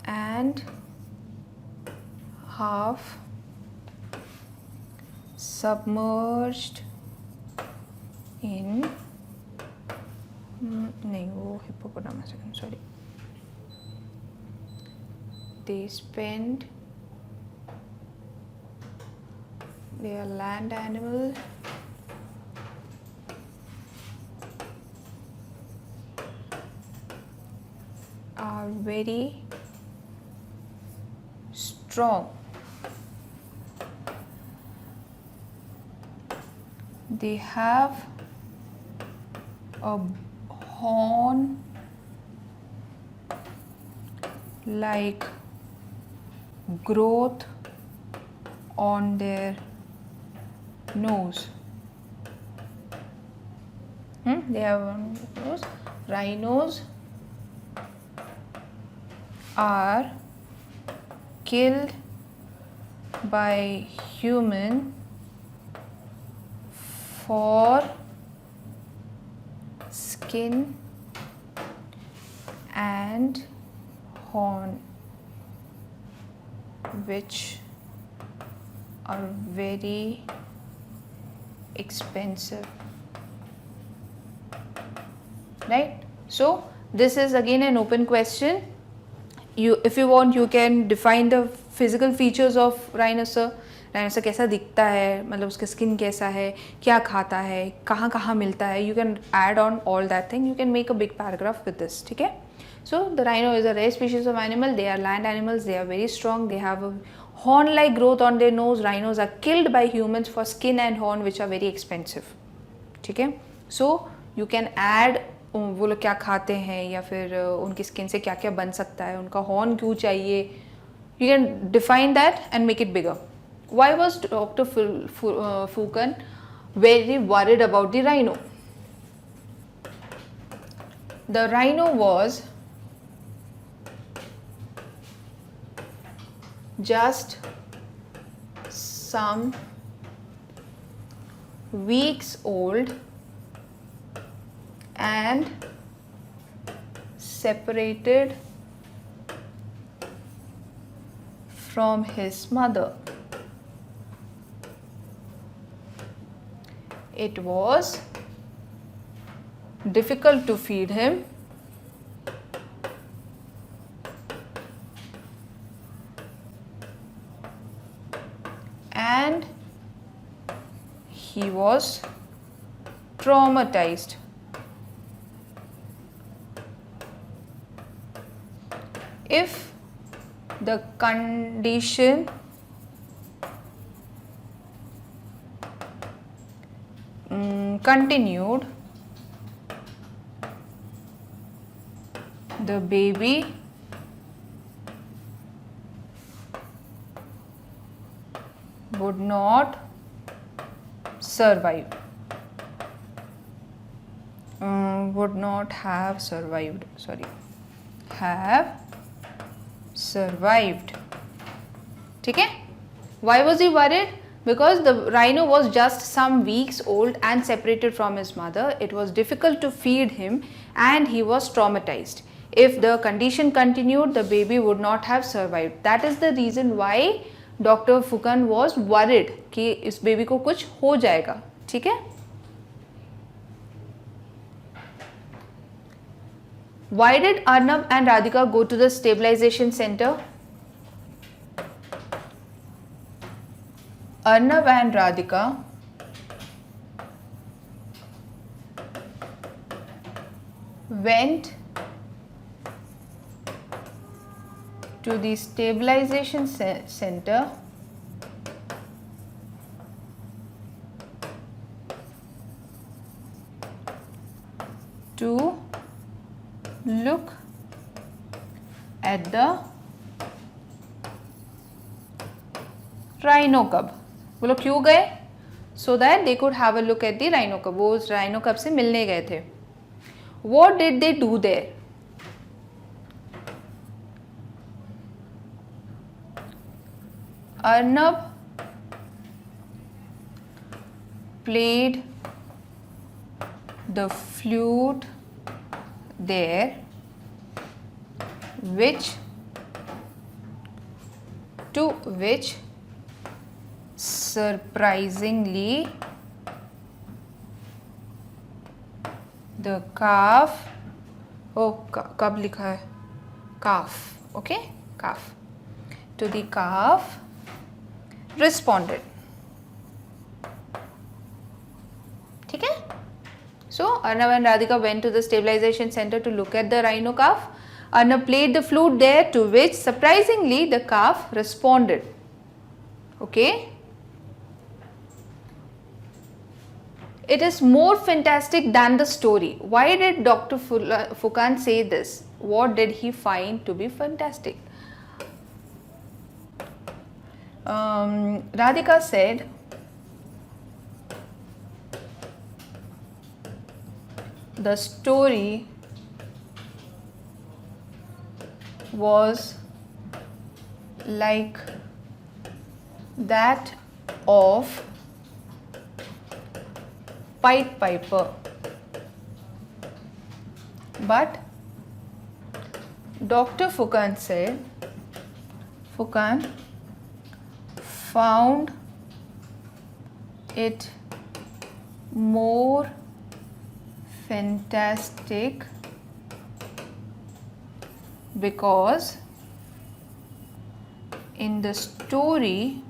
and half submerged in नहीं वो hippopotamus है, sorry. They spend, they are land animal, are very strong. They have a horn like growth on their nose. They have one nose. Rhinos are killed by human for skin and horn, which are very expensive. Right? So this is again an open question. If you want, you can define the physical features of rhinoceros. राइनोसर कैसा दिखता है, मतलब उसका स्किन कैसा है, क्या खाता है, कहाँ कहाँ मिलता है. You can add on all that thing. You can make a big paragraph with this. ठीक है. So the rhino is a rare species of animal. They are land animals. They are very strong. They have a horn like growth on their nose. Rhinos are killed by humans for skin and horn, which are very expensive. ठीक है. So you can add वो लोग क्या खाते हैं या फिर उनकी स्किन से क्या क्या बन सकता है, उनका हॉर्न क्यों चाहिए. You can define that and make it bigger. Why was Dr. Fukan very worried about the rhino? The rhino was just some weeks old and separated from his mother. It was difficult to feed him and he was traumatized. If the condition continued, the baby would not survive. Would not have survived. Sorry, have survived. ठीक है. Why was he worried? Because the rhino was just some weeks old and separated from his mother. It was difficult to feed him and he was traumatized. If the condition continued, the baby would not have survived. That is the reason why Dr. Fukan was worried कि इस बेबी को कुछ हो जाएगा. ठीक है. Why did Arnab and Radhika go to the stabilization center? Arnab and Radhika went to the stabilization center to look at the rhino cub. बोलो क्यों गए? So that they could have a look at the rhino cub. वो उस rhino cub से मिलने गए थे. What did they do there? Arnab played the flute there, to which surprisingly the calf, कब लिखा है? calf, okay, calf, to the calf responded. ठीक है? So Arnab and Radhika went to the stabilization center to look at the rhino calf. Arnab played the flute there, to which surprisingly the calf responded. Okay? It is more fantastic than the story. Why did Dr. Furkan say this? What did he find to be fantastic? Radhika said, the story was like that of Pied Piper, but Dr. Furkan said, Furkan found it more fantastic because in the story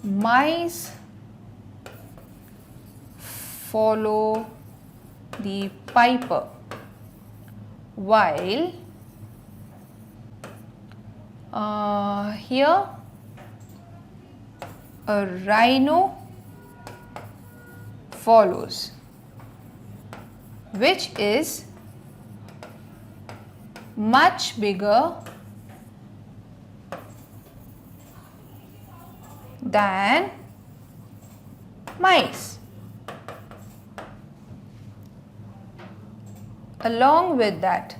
mice follow the piper while here a rhino follows, which is much bigger than mice. Along with that,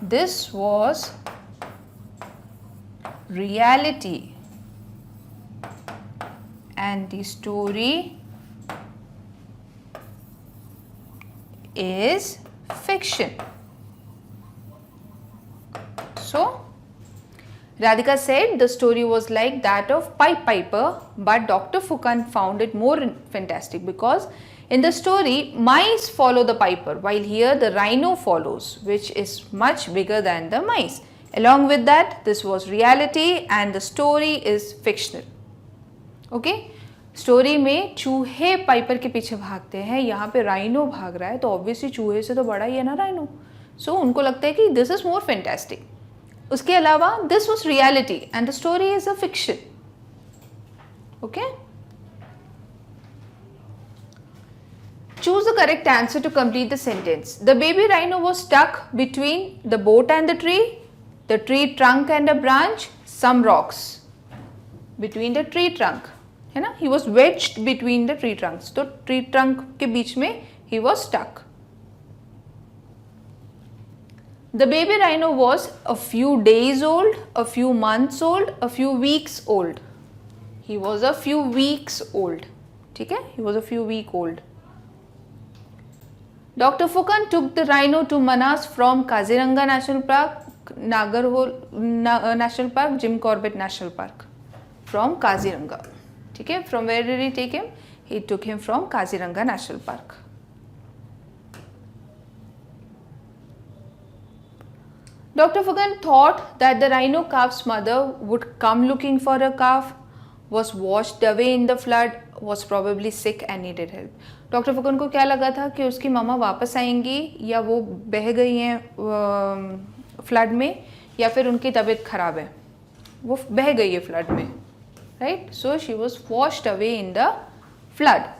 this was reality and the story is fiction. So, Radhika said the story was like that of Pied Piper, but Dr. Furkan found it more fantastic because in the story mice follow the piper while here the rhino follows, which is much bigger than the mice. Along with that, this was reality and the story is fictional. Okay? Story में चूहे पाइपर के पीछे भागते हैं, यहाँ पे राइनो भाग रहा है तो ऑब्वियसली चूहे से तो बड़ा ही है ना राइनो. सो उनको लगता है कि दिस इज मोर फैंटास्टिक. उसके अलावा this was reality and the story is a fiction. Okay, choose the correct answer to complete the sentence. The baby rhino was stuck between the boat and the tree trunk and a branch, some rocks. Between the tree trunk, है ना? He was wedged between the tree trunks. तो tree trunk के बीच में he was stuck. The baby rhino was a few days old, a few months old, a few weeks old. He was a few weeks old. ठीक है? He was a few weeks old. Dr. Furkan took the rhino to Manas from Kaziranga National Park, Nagarhole National Park, Jim Corbett National Park. From Kaziranga. ठीक है? From where did he take him? He took him from Kaziranga National Park. Dr. Furkan thought that the rhino calf's mother would come looking for a calf, was washed away in the flood, was probably sick and needed help. Doctor Phukan को क्या लगा था कि उसकी मामा वापस आएंगी या वो बह गई हैं फ्लड में या फिर उनकी तबीयत ख़राब है. वो बह गई है फ्लड में, right. So she was washed away in the flood.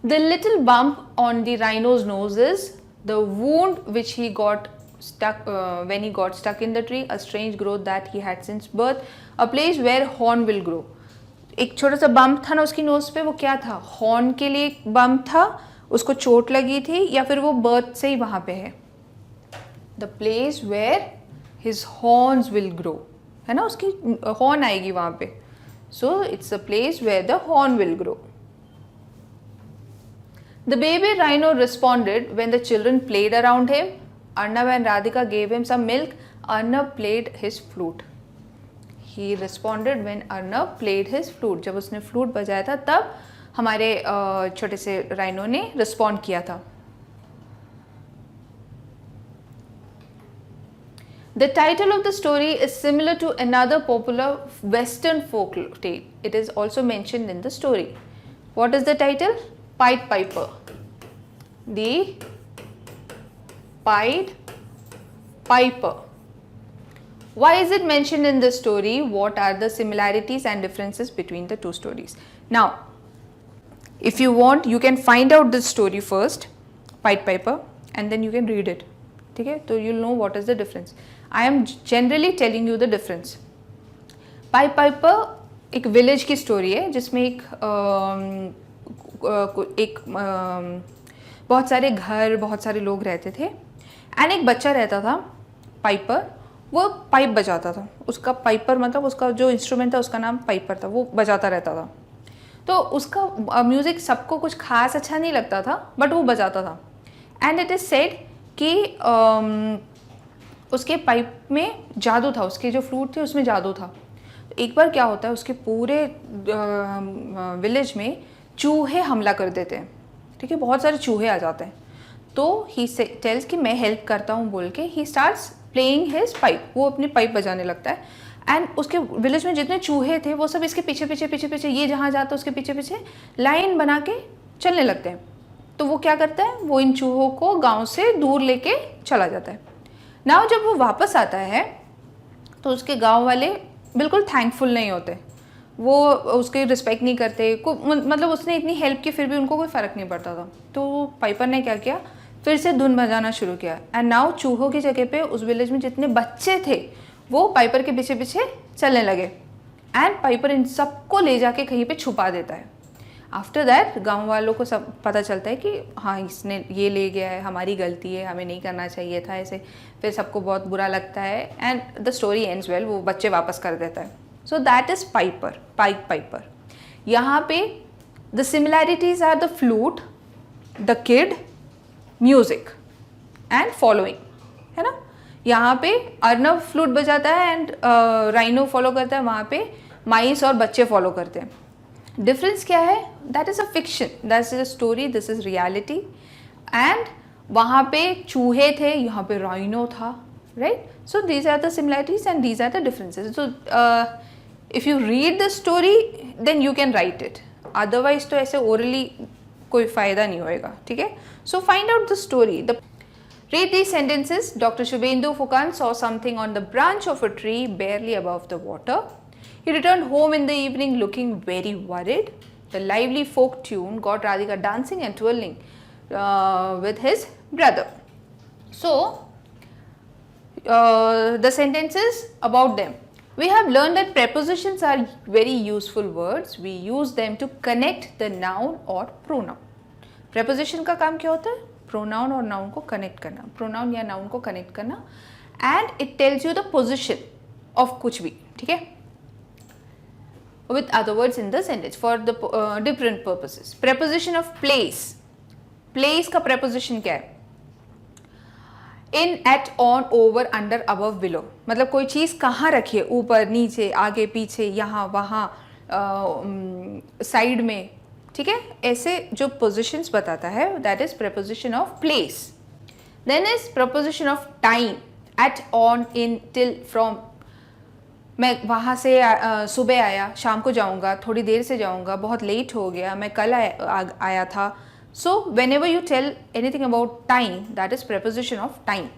The little bump on the rhino's nose is the wound which he got stuck when he got stuck in the tree, a strange growth that he had since birth, a place where horn will grow. एक छोटा सा बम्प था ना उसकी नोज पे, वो क्या था? हॉर्न के लिए एक बम्प था, उसको चोट लगी थी, या फिर वो बर्थ से ही वहाँ पे है. The place where his horns will grow, है ना, उसकी हॉर्न आएगी वहाँ पे. So it's a place where the horn will grow. The baby rhino responded when the children played around him. Arnab and Radhika gave him some milk. Arnab played his flute. He responded when Arnab played his flute. जब उसने फ्लूट बजाया था तब हमारे छोटे से राइनो ने रिस्पॉन्ड किया था. The title of the story is similar to another popular Western folk tale. It is also mentioned in the story. What is the title? Pied Piper. The Pied Piper. Why is it mentioned in the story? What are the similarities and differences between the two stories? Now, if you want, you can find out this story first, Pied Piper, and then you can read it. Okay? So you'll know what is the difference. I am generally telling you the difference. Pied Piper एक village की story है जिसमें एक बहुत सारे घर, बहुत सारे लोग रहते थे. एंड एक बच्चा रहता था पाइपर, वो पाइप बजाता था. उसका पाइपर मतलब उसका जो इंस्ट्रूमेंट था उसका नाम पाइपर था, वो बजाता रहता था. तो उसका म्यूज़िक सबको कुछ खास अच्छा नहीं लगता था, बट वो बजाता था. एंड इट इज़ सेड कि उसके पाइप में जादू था, उसके जो फ्लूट थे उसमें जादू था. एक बार क्या होता है, उसके पूरे विलेज में चूहे हमला कर देते हैं. ठीक है, बहुत सारे चूहे आ जाते हैं. तो ही टेल्स कि मैं हेल्प करता हूँ बोल के he starts playing his pipe. वो अपनी पाइप बजाने लगता है. एंड उसके विलेज में जितने चूहे थे वो सब इसके पीछे पीछे पीछे पीछे, ये जहाँ जाता है उसके पीछे पीछे लाइन बना के चलने लगते हैं. तो वो क्या करता है, वो इन चूहों को गाँव से दूर लेके चला जाता है. नाउ जब वो वापस आता है तो उसके गाँव वाले बिल्कुल थैंकफुल नहीं होते, वो उसके रिस्पेक्ट नहीं करते. मतलब उसने इतनी हेल्प की फिर भी उनको कोई फ़र्क नहीं पड़ता था. तो पाइपर ने क्या किया, फिर से धुन बजाना शुरू किया. एंड नाउ चूहों की जगह पे उस विलेज में जितने बच्चे थे वो पाइपर के पीछे पीछे चलने लगे. एंड पाइपर इन सबको ले जाके कहीं पे छुपा देता है. आफ्टर दैट गाँव वालों को सब पता चलता है कि हाँ इसने ये ले गया है, हमारी गलती है, हमें नहीं करना चाहिए था ऐसे. फिर सबको बहुत बुरा लगता है. And the story ends well, वो बच्चे वापस कर देता है. So that is piper, pied piper. यहाँ पे the similarities are the flute, the kid, music and following, है ना. यहाँ पे अर्नब फ्लूट बजाता है एंड राइनो फॉलो करता है, वहाँ पे माइस और बच्चे फॉलो करते हैं. डिफरेंस क्या है? That is a fiction, that is a story, this is reality. And वहाँ पे चूहे थे, यहाँ पे राइनो था, right. So these are the similarities and these are the differences. So if you read the story then you can write it, otherwise तो ऐसे ओरली कोई फ़ायदा नहीं होएगा. ठीक है. So find out the story. Read these sentences. Dr. Shubhendu Fukan saw something on the branch of a tree barely above the water. He returned home in the evening looking very worried. The lively folk tune got Radhika dancing and twirling with his brother. So, the sentences about them. We have learned that prepositions are very useful words. We use them to connect the noun or pronoun. Preposition का काम क्या होता है? प्रोनाउन और नाउन को कनेक्ट करना, प्रोनाउन या नाउन को कनेक्ट करना. And it tells you the position of कुछ भी. ठीक है, with other words in the sentence for the different purposes. Preposition of place. Place का प्रेपोजिशन क्या है? In, at, on, over, under, above, below. मतलब कोई चीज़ कहाँ रखी है, ऊपर, नीचे, आगे, पीछे, यहाँ, वहाँ, साइड में. ठीक है, ऐसे जो पोजिशंस बताता है that is preposition of place. Then is preposition of time. At, on, in, till, from. मैं वहाँ से सुबह आया, शाम को जाऊँगा, थोड़ी देर से जाऊँगा, बहुत लेट हो गया, मैं कल आया था. So whenever you tell anything about time that is preposition of time.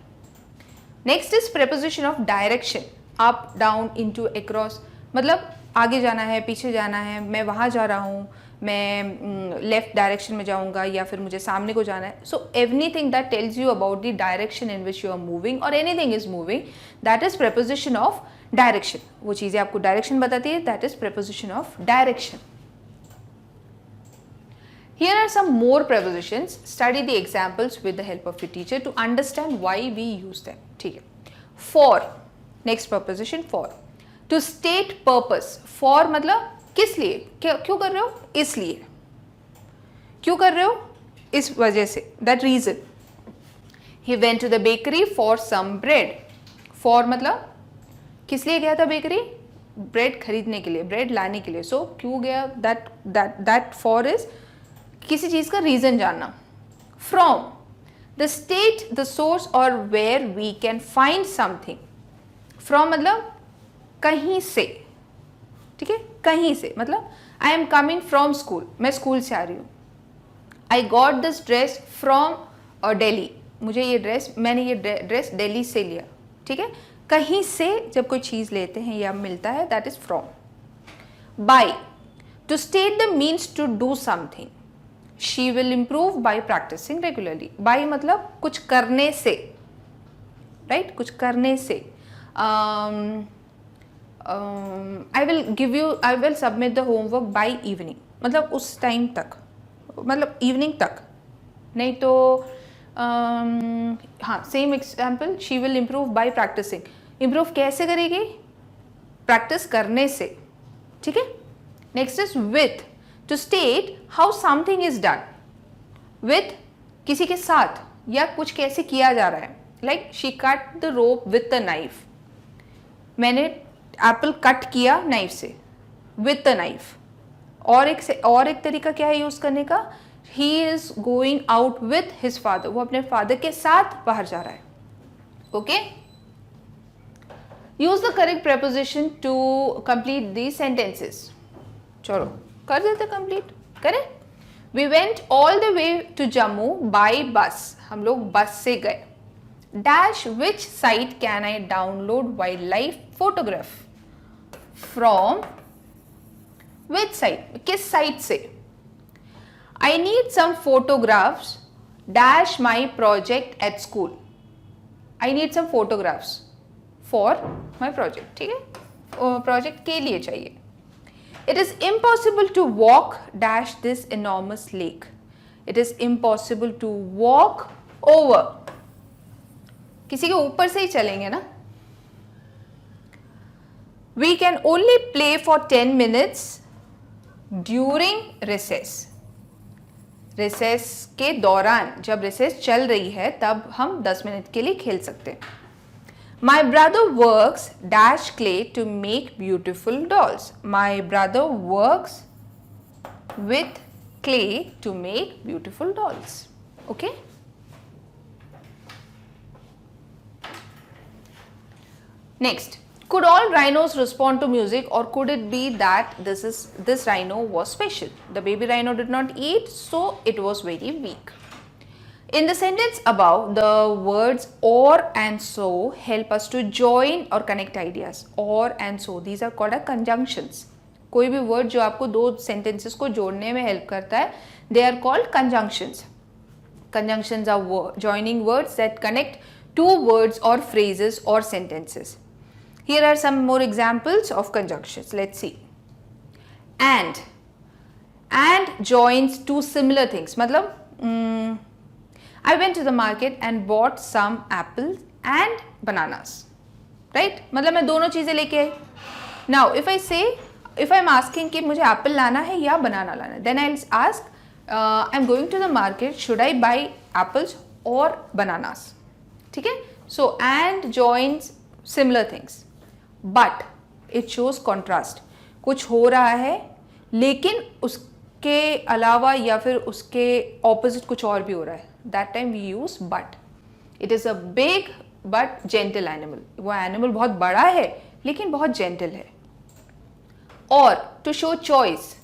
Next is preposition of direction, up down into across, मतलब आगे जाना है, पीछे जाना है, मैं वहाँ जा रहा हूँ, मैं लेफ्ट डायरेक्शन में जाऊँगा या फिर मुझे सामने को जाना है. So anything that tells you about the direction in which you are moving और anything is moving, that is preposition of direction. वो चीज़ें आपको डायरेक्शन बताती है, that is preposition of direction. Here are some more prepositions. Study the examples with the help of your teacher to understand why we use them. ठीक है. For, next preposition for. To state purpose. For मतलब किस लिए, क्यों कर रहे हो, इसलिए. क्यों कर रहे हो, इस वजह से, that reason. He went to the bakery for some bread. For मतलब किस लिए गया था बेकरी, ब्रेड खरीदने के लिए, ब्रेड लाने के लिए. सो क्यों गया, that for is किसी चीज़ का रीज़न जानना. From, the state, the source और where we can find something. From मतलब कहीं से, ठीक है, कहीं से मतलब I am coming from school, मैं स्कूल से आ रही हूँ. I got this dress from Delhi, मुझे ये ड्रेस, मैंने ये ड्रेस दिल्ली से लिया. ठीक है, कहीं से जब कोई चीज़ लेते हैं या मिलता है, that is from. By, to state the means to do something. She will improve by practicing regularly. By मतलब कुछ करने से, right? कुछ करने से. I will submit the homework by evening. मतलब उस टाइम तक, मतलब इवनिंग तक. नहीं तो हाँ, same example, she will improve by practising. Improve कैसे करेगी, प्रैक्टिस करने से. ठीक है. Next is with, to state how something is done. With किसी के साथ या कुछ कैसे किया जा रहा है. Like she cut the rope with the knife, मैंने एप्पल कट किया नाइफ से, विथ द नाइफ. और एक तरीका क्या है यूज करने का, he is going out with his father, वो अपने फादर के साथ बाहर जा रहा है. Okay, use the correct preposition to complete the sentences. चलो कर देते कंप्लीट, करें. We went all the way to Jammu by bus, हम लोग बस से गए. Dash which site can I download wildlife photograph. From which site, किस साइट से. I need some photographs dash my project at school. I need some photographs for my project. ठीक है, प्रोजेक्ट के लिए चाहिए. It is impossible to walk dash this enormous lake. It is impossible to walk over. किसी के ऊपर से ही चलेंगे ना. We can only play for 10 minutes during recess. Recess के दौरान, जब recess चल रही है तब हम 10 मिनट के लिए खेल सकते हैं. My brother works dash clay to make beautiful dolls. My brother works with clay to make beautiful dolls. Okay? Next, could all rhinos respond to music, or could it be that this rhino was special? The baby rhino did not eat, so it was very weak. In the sentence above, the words or and so help us to join or connect ideas. Or and so, these are called as conjunctions. कोई भी word जो आपको दो sentences को जोड़ने में help करता है, they are called conjunctions. Conjunctions are joining words that connect two words or phrases or sentences. Here are some more examples of conjunctions. Let's see. And joins two similar things. मतलब I went to the market and bought some apples and bananas. Right? मतलब मैं दोनों चीज़ें लेके आई. Now, if I'm asking कि मुझे एप्पल लाना है या बनाना लाना है, then I'll ask, I'm going to the market, should I buy apples or bananas? ठीक है? So, and joins similar things. But it shows contrast. कुछ हो रहा है, लेकिन उसके अलावा या फिर उसके opposite कुछ और भी हो रहा है. That time we use but. It is a big but gentle animal. वो animal बहुत बड़ा है लेकिन बहुत gentle है. और to show choice,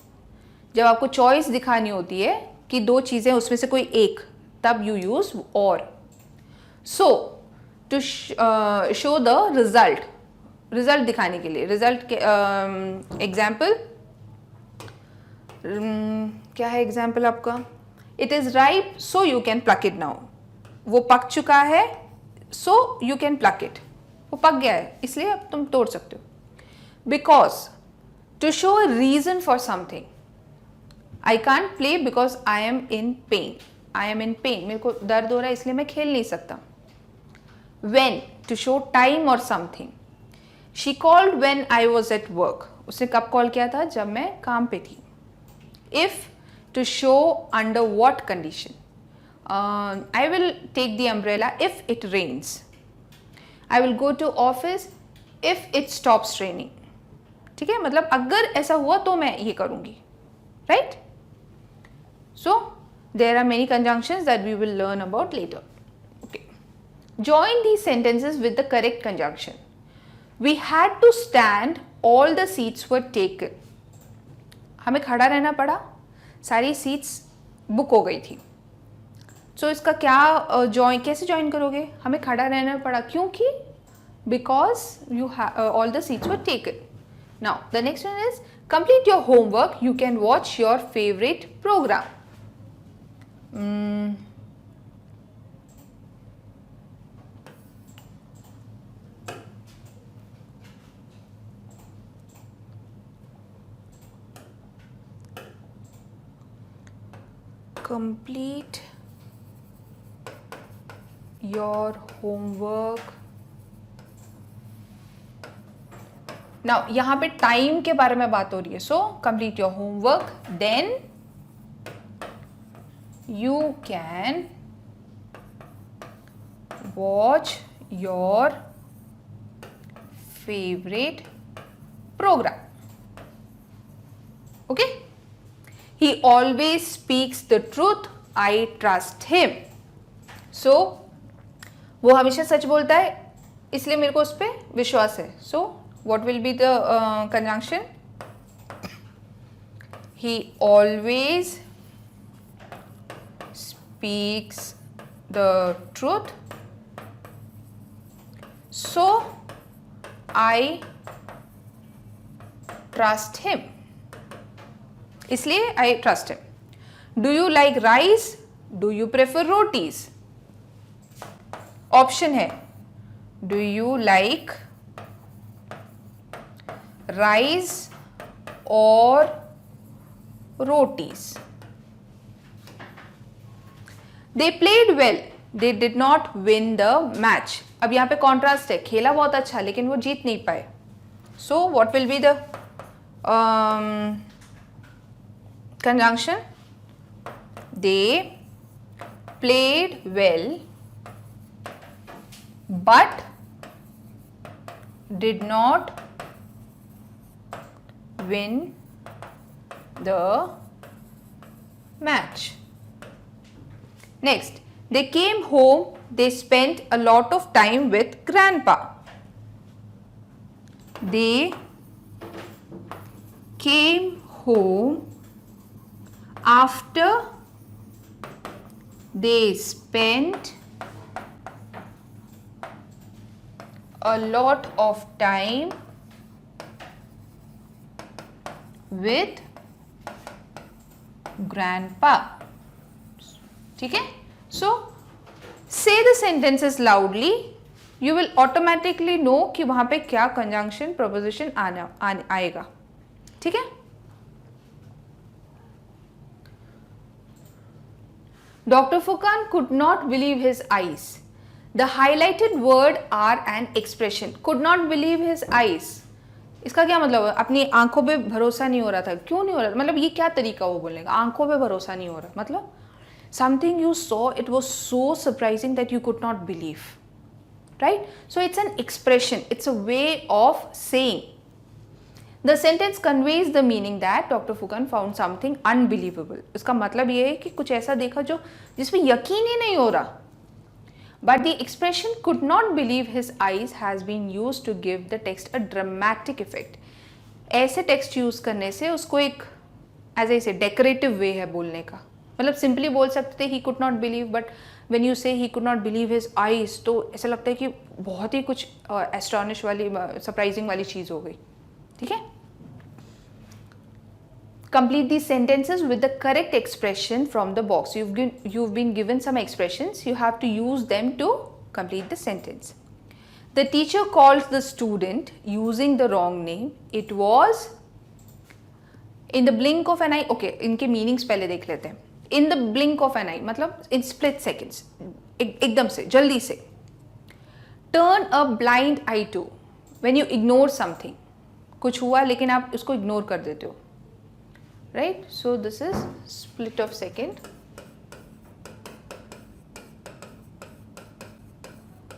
जब आपको choice दिखानी होती है कि दो चीज़ें उसमें से कोई एक, तब you use or. So to show the result, result दिखाने के लिए, रिजल्ट के एग्जाम्पल क्या है एग्जाम्पल आपका? It is ripe so you can plug it now, वो पक चुका है so you can plug it, वो पक गया है इसलिए अब तुम तोड़ सकते हो. Because to show a reason for something, I can't play because I am in pain, I am in pain, मेरे को दर्द हो रहा है इसलिए मैं खेल नहीं सकता. वेन, टू शो टाइम और something. She called when I was at work, उसने कब कॉल किया था? जब मैं काम पे थी. If, to show under what condition. I will take the umbrella if it rains. I will go to office if it stops raining. ठीक है, मतलब अगर ऐसा हुआ तो मैं ये करूंगी, right? So there are many conjunctions that we will learn about later. Okay, join these sentences with the correct conjunction. We had to stand, all the seats were taken. हमें खड़ा रहना पड़ा, सारी सीट्स बुक हो गई थी. सो इसका क्या जॉइन, कैसे ज्वाइन करोगे? हमें खड़ा रहना पड़ा क्योंकि because you all the seats were taken. Now the next one is complete your homework, you can watch your favourite programme. Complete your homework. Now यहाँ पे टाइम के बारे में बात हो रही है. So complete your homework, then you can watch your favorite program. Okay? He always speaks the truth, I trust him. So वो हमेशा सच बोलता है इसलिए मेरे को उस पर विश्वास है. So what will be the conjunction? He always speaks the truth, so I trust him. इसलिए I trust him. Do you like rice, do you prefer rotis? Option है डू यू लाइक राइस और rotis. They played well, they did not win the match. अब यहां पे कॉन्ट्रास्ट है, खेला बहुत अच्छा लेकिन वो जीत नहीं पाए. So what will be the conjunction? They played well but did not win the match. Next, they came home, they spent a lot of time with grandpa. They came home after they spent a lot of time with grandpa. ठीक है? So say the sentences loudly. You will automatically know कि वहां पे क्या conjunction preposition आएगा. ठीक है? Dr. Furkan could not believe his eyes. The highlighted word are an expression. Could not believe his eyes. इसका क्या मतलब है? अपनी आंखों पे भरोसा नहीं हो रहा था. क्यों नहीं हो रहा था? मतलब ये क्या तरीका वो बोलने का? आंखों पे भरोसा नहीं हो रहा. मतलब something you saw, it was so surprising that you could not believe. Right? So it's an expression. It's a way of saying. The sentence conveys the meaning that Dr. Furkan found something unbelievable. इसका मतलब ये है कि कुछ ऐसा देखा जो जिसमें यकीन ही नहीं हो रहा. But the expression could not believe his eyes has been used to give the text a dramatic effect. ऐसे टेक्स्ट यूज करने से उसको एक एज ए डेकोरेटिव वे है बोलने का. मतलब सिंपली बोल सकते थे he could not believe, but when you say he could not believe his eyes, तो ऐसा लगता है कि बहुत ही कुछ एस्टॉनिश वाली, सरप्राइजिंग वाली चीज़ हो गई. ठीक है. Complete these sentences with the correct expression from the box. You've been given some expressions. You have to use them to complete the sentence. The teacher called the student using the wrong name. It was in the blink of an eye. Okay, इनके meanings पहले देख लेते हैं. In the blink of an eye मतलब in split seconds. एकदम से, जल्दी से. Turn a blind eye to. When you ignore something. कुछ हुआ लेकिन आप उसको ignore कर देते हो. Right? So this is split of second.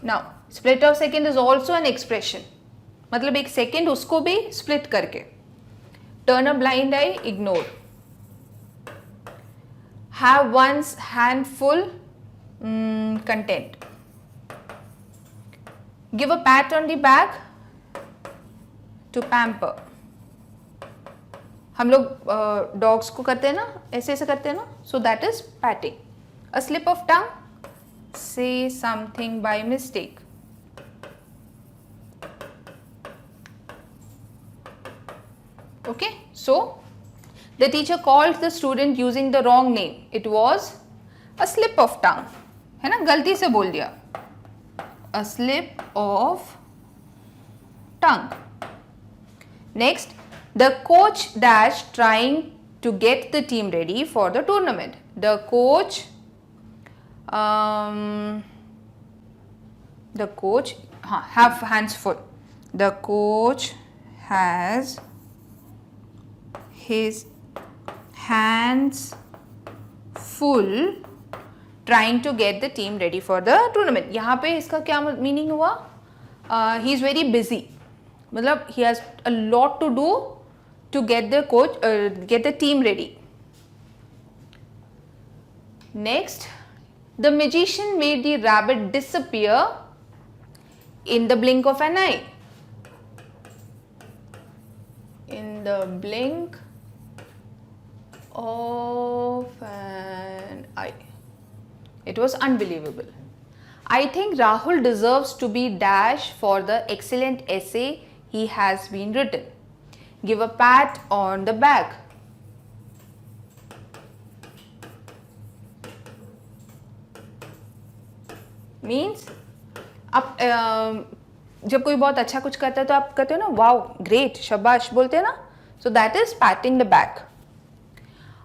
Now, split of second is also an expression. मतलब एक second उसको भी split करके. Turn a blind eye, ignore. Have one's hand full, content. Give a pat on the back, to pamper. हम लोग डॉग्स को करते हैं ना, ऐसे ऐसे करते हैं ना, so that is patting. A slip of tongue, say something by mistake. Okay, so the teacher called the student using the wrong name. It was a slip of tongue, है ना, गलती से बोल दिया. A slip of tongue. Next, the coach dash trying to get the team ready for the tournament. The coach have hands full. The coach has his hands full trying to get the team ready for the tournament. यहाँ पे इसका क्या मीनिंग हुआ? He is very busy. मतलब he has a lot to do to get the team ready. Next, the magician made the rabbit disappear in the blink of an eye. In the blink of an eye. It was unbelievable. I think Rahul deserves to be dash for the excellent essay he has been written. Give a pat on the back. Means आप जब कोई बहुत अच्छा कुछ करता है तो आप कहते हो ना, वाओ, ग्रेट, शाबाश बोलते हैं ना. So that is patting the back.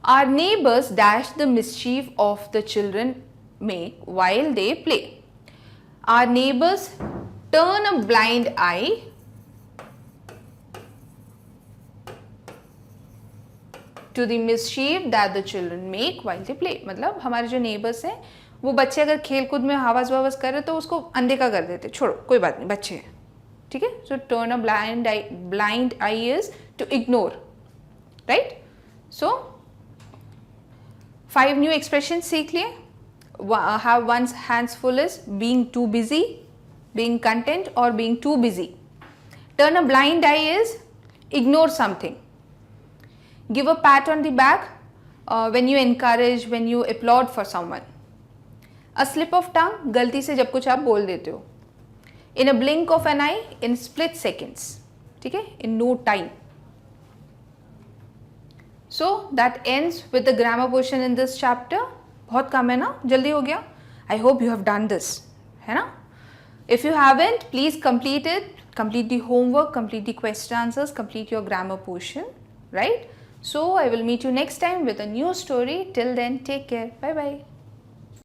Our neighbors dash the mischief of the children make while they play. Our neighbors turn a blind eye to the mischief that the children make while they play. मतलब हमारे जो neighbors हैं वो बच्चे अगर खेल कूद में आवाज़ वावाज़ कर रहे तो उसको अनदेखा कर देते, छोड़ो कोई बात नहीं, बच्चे हैं. ठीक है. So turn a blind eye is to ignore, right? So 5 new expressions सीख लिए. Have one's hands full is being too busy, being content or being too busy. Turn a blind eye is ignore something. Give a pat on the back when you encourage, when you applaud for someone. A slip of tongue, गलती से जब कुछ आप बोल देते हो. In a blink of an eye, in split seconds. ठीक है, in no time. So that ends with the grammar portion in this chapter. बहुत कम है ना, जल्दी हो गया. I hope you have done this, है ना. If you haven't, please complete it. Complete the homework, complete the question answers, complete your grammar portion, right? So I will meet you next time with a new story. Till then, take care. Bye bye.